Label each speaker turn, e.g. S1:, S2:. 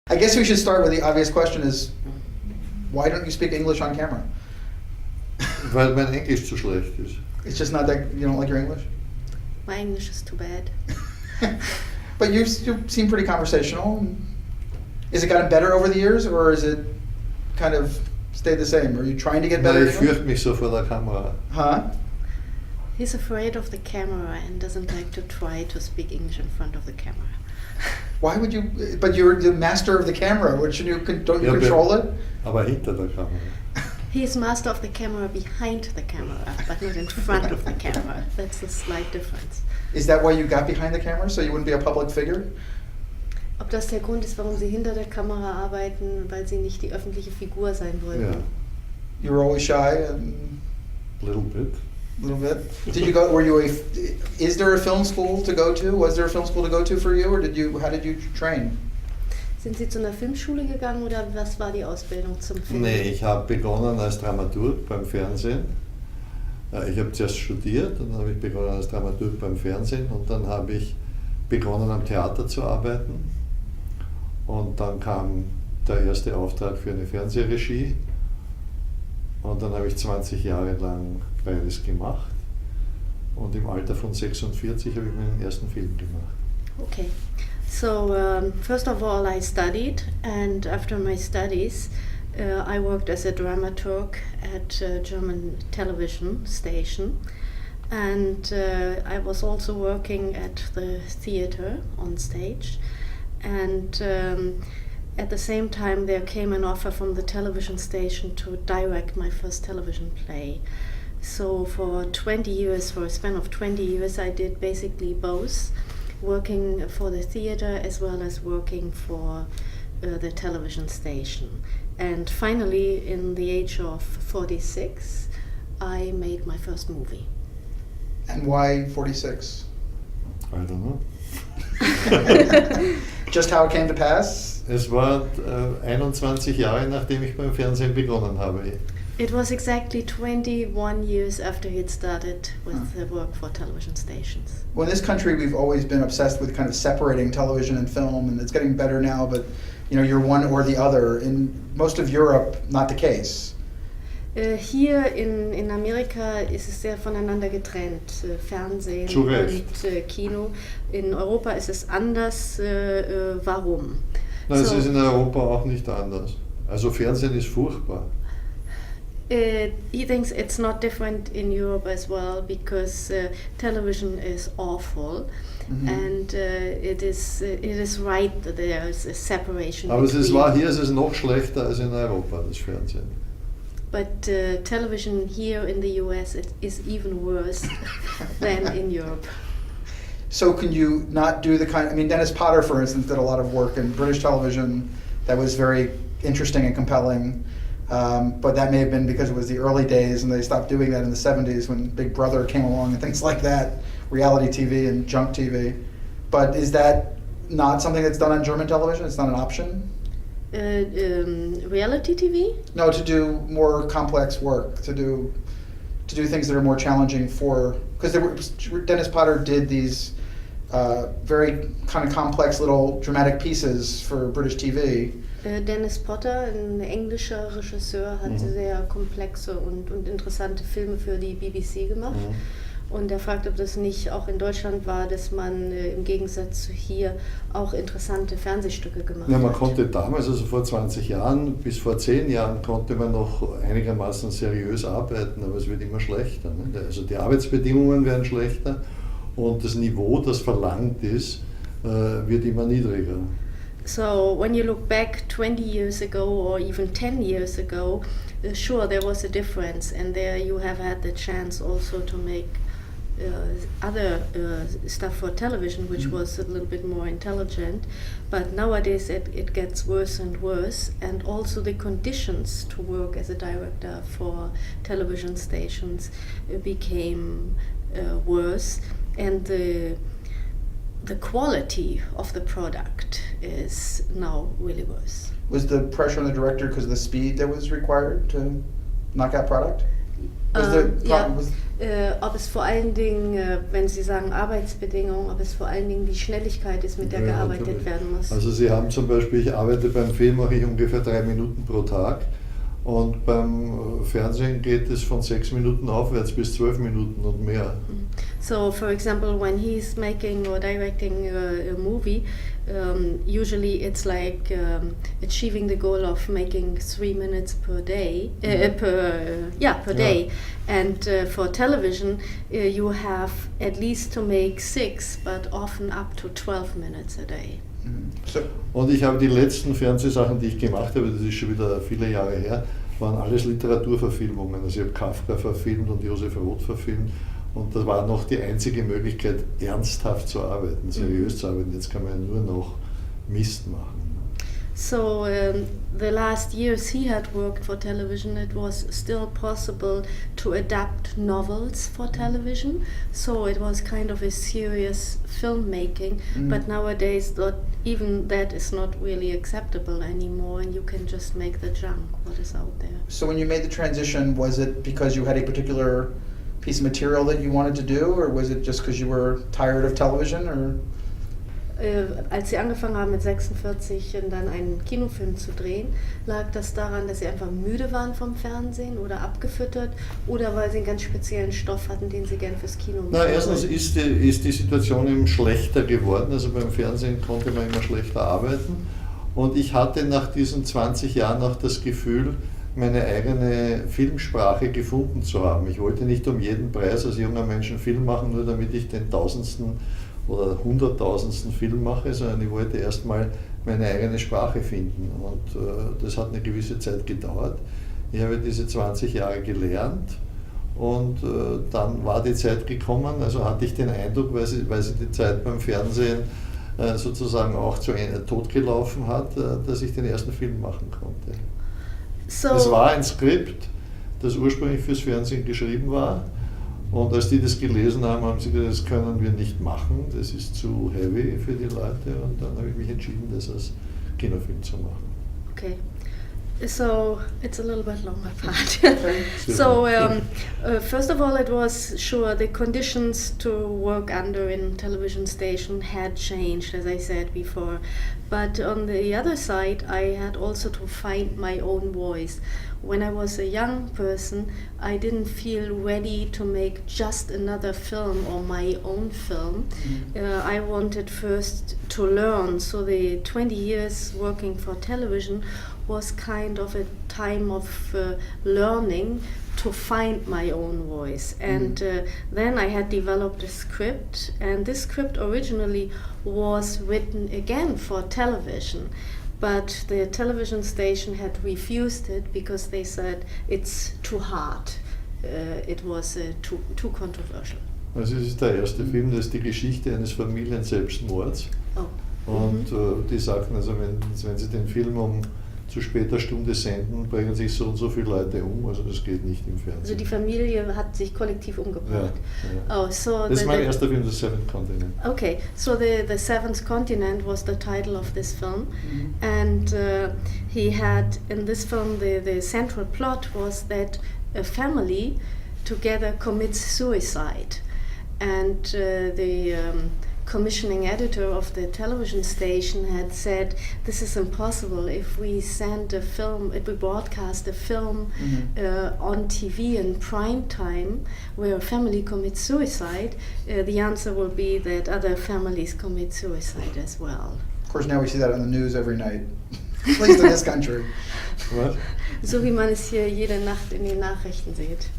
S1: I guess we should start with the obvious question is, why don't you speak English on camera?
S2: Weil mein Englisch zu schlecht ist.
S1: It's just not that, you don't like your English?
S3: My English is too bad.
S1: But you seem pretty conversational. Is it gotten better over the years, or is it kind of stayed the same? Are you trying to get better?
S2: Ich fürchte mich so vor der Kamera.
S1: Huh?
S3: He's afraid of the camera and doesn't like to try to speak English in front of the camera.
S1: Why would you? But you're the master of the camera. Don't you control it?
S2: Aber hinter der Kamera.
S3: He's master of the camera behind the camera, but not in front of the camera. That's a slight difference.
S1: Is that why you got behind the camera, so you wouldn't be a public figure?
S3: Ob das der Grund ist, warum Sie hinter der Kamera arbeiten, weil Sie nicht die öffentliche Figur sein wollten?
S2: Ja.
S1: You were always shy and
S2: Little bit.
S1: little bit. Did you go? Were you Is there a film school to go to? Was there a film school to go to for you, or how did you train?
S3: Sind Sie zu einer Filmschule gegangen oder was war die Ausbildung zum Film?
S2: Nee, ich habe begonnen als Dramaturg beim Fernsehen. Ich habe zuerst studiert und dann habe ich begonnen als Dramaturg beim Fernsehen und dann habe ich begonnen am Theater zu arbeiten. Und dann kam der erste Auftrag für eine Fernsehregie und dann habe ich 20 Jahre lang beides gemacht und im Alter von 46 habe ich meinen ersten Film gemacht.
S3: Okay, so first of all I studied, and after my studies I worked as a dramaturg at a German television station, and I was also working at the theater on stage, and at the same time there came an offer from the television station to direct my first television play. So for 20 years, for a span of 20 years, I did basically both, working for the theater as well as working for the television station. And finally, in the age of 46, I made my first movie.
S1: And why 46?
S2: I don't know.
S1: Just how it came to pass?
S2: Es war 21 Jahre, nachdem ich beim Fernsehen begonnen habe.
S3: It was exactly 21 years after he'd started with the work for television stations.
S1: Well, in this country, we've always been obsessed with kind of separating television and film, and it's getting better now, but you're one or the other. In most of Europe, not the case.
S3: Hier in Amerika ist es sehr voneinander getrennt, Fernsehen und Kino. In Europa ist es anders. Warum?
S2: Nein, es ist in Europa auch nicht anders. Also Fernsehen ist furchtbar.
S3: He thinks it's not different in Europe as well, because television is awful, and it is right that there is a separation.
S2: Aber hier ist es noch schlechter als in Europa, das Fernsehen.
S3: But television here in the US is even worse than in Europe.
S1: So can you not do Dennis Potter, for instance, did a lot of work in British television that was very interesting and compelling. But that may have been because it was the early days and they stopped doing that in the 70s when Big Brother came along and things like that, reality TV and junk TV. But is that not something that's done on German television? It's not an option?
S3: Reality TV?
S1: No, to do more complex work, to do things that are more challenging because Dennis Potter did these very kind of complex little dramatic pieces for British TV.
S3: Dennis Potter, ein englischer Regisseur, hat sehr komplexe und interessante Filme für die BBC gemacht. Und er fragt, ob das nicht auch in Deutschland war, dass man im Gegensatz zu hier auch interessante Fernsehstücke gemacht hat.
S2: Man konnte damals, also vor 20 Jahren, bis vor 10 Jahren, konnte man noch einigermaßen seriös arbeiten, aber es wird immer schlechter. Ne? Also die Arbeitsbedingungen werden schlechter und das Niveau, das verlangt ist, wird immer niedriger.
S3: So when you look back 20 years ago or even 10 years ago, sure there was a difference, and there you have had the chance also to make other stuff for television, which was a little bit more intelligent. But nowadays it gets worse and worse, and also the conditions to work as a director for television stations became worse, and the quality of the product is now really worse.
S1: Was the pressure on the director because of the speed that was required to knock out product?
S3: ob es vor allen Dingen, wenn Sie sagen Arbeitsbedingungen, ob es vor allen Dingen die Schnelligkeit ist, mit der
S2: Ja,
S3: gearbeitet
S2: natürlich.
S3: werden muss.
S2: Also Sie haben zum Beispiel, ich arbeite beim Film, mache ich ungefähr 3 Minuten pro Tag und beim Fernsehen geht es von 6 Minuten aufwärts bis 12 Minuten und mehr.
S3: So, for example, when he's making or directing a movie, usually it's like achieving the goal of making 3 minutes per day, per day. And for television, you have at least to make 6, but often up to 12 minutes a day.
S1: So,
S2: Und ich habe die letzten Fernsehsachen, die ich gemacht habe, das ist schon wieder viele Jahre her, waren alles Literaturverfilmungen. Also ich habe Kafka verfilmt und Josef Roth verfilmt. Und das war noch die einzige Möglichkeit, ernsthaft zu arbeiten, seriös zu arbeiten. Jetzt kann man ja nur noch Mist machen.
S3: So the last years he had worked for television, it was still possible to adapt novels for television. So it was kind of a serious filmmaking. But nowadays, even that is not really acceptable anymore, and you can just make the junk what is out there.
S1: so when you made the transition, was it because you had a particular piece of material that you wanted to do, or was it just because you were tired of television, or?
S3: Als Sie angefangen haben mit 46 dann einen Kinofilm zu drehen, lag das daran, dass Sie einfach müde waren vom Fernsehen oder abgefüttert oder weil Sie einen ganz speziellen Stoff hatten, den Sie gern fürs Kino
S2: Na, erstens ist die Situation eben schlechter geworden. Also beim Fernsehen konnte man immer schlechter arbeiten. Und ich hatte nach diesen 20 Jahren auch das Gefühl, meine eigene Filmsprache gefunden zu haben. Ich wollte nicht um jeden Preis als junger Mensch einen Film machen, nur damit ich den 1000. oder 100.000. Film mache, sondern ich wollte erstmal meine eigene Sprache finden. Und das hat eine gewisse Zeit gedauert. Ich habe diese 20 Jahre gelernt und dann war die Zeit gekommen, also hatte ich den Eindruck, weil sie die Zeit beim Fernsehen sozusagen auch zu totgelaufen hat, dass ich den ersten Film machen konnte.
S3: So,
S2: Es war ein Skript, das ursprünglich fürs Fernsehen geschrieben war. Und als die das gelesen haben, haben sie gesagt, das können wir nicht machen, das ist zu heavy für die Leute. Und dann habe ich mich entschieden, das als Kinofilm zu machen.
S3: okay. So it's a little bit longer part. So first of all, it was sure the conditions to work under in television station had changed, as I said before. But on the other side, I had also to find my own voice. When I was a young person, I didn't feel ready to make just another film or my own film. I wanted first to learn. So the 20 years working for television was kind of a time of learning to find my own voice. And then I had developed a script, and this script originally was written again for television. But the television station had refused it because they said it's too hard. It was too controversial.
S2: Also es ist der erste Film, das ist die Geschichte eines Familienselbstmords.
S3: Oh.
S2: Und die sagten, also wenn sie den Film um zu später Stunde senden, bringen sich so und so viele Leute um, also das geht nicht im Fernsehen.
S3: Also die Familie hat sich kollektiv umgebracht.
S2: Ja.
S3: Oh, so
S2: Das ist mein erster Film, The Seventh Continent.
S3: Okay, so the Seventh Continent was the title of this film, and he had in this film the central plot was that a family together commits suicide, and the commissioning editor of the television station had said, this is impossible. If we send a film, if we broadcast a film on TV in prime time where a family commits suicide, the answer will be that other families commit suicide as well.
S1: Of course, now we see that on the news every night, at least in this country.
S2: Was?
S3: So wie man es hier jede Nacht in den Nachrichten sieht.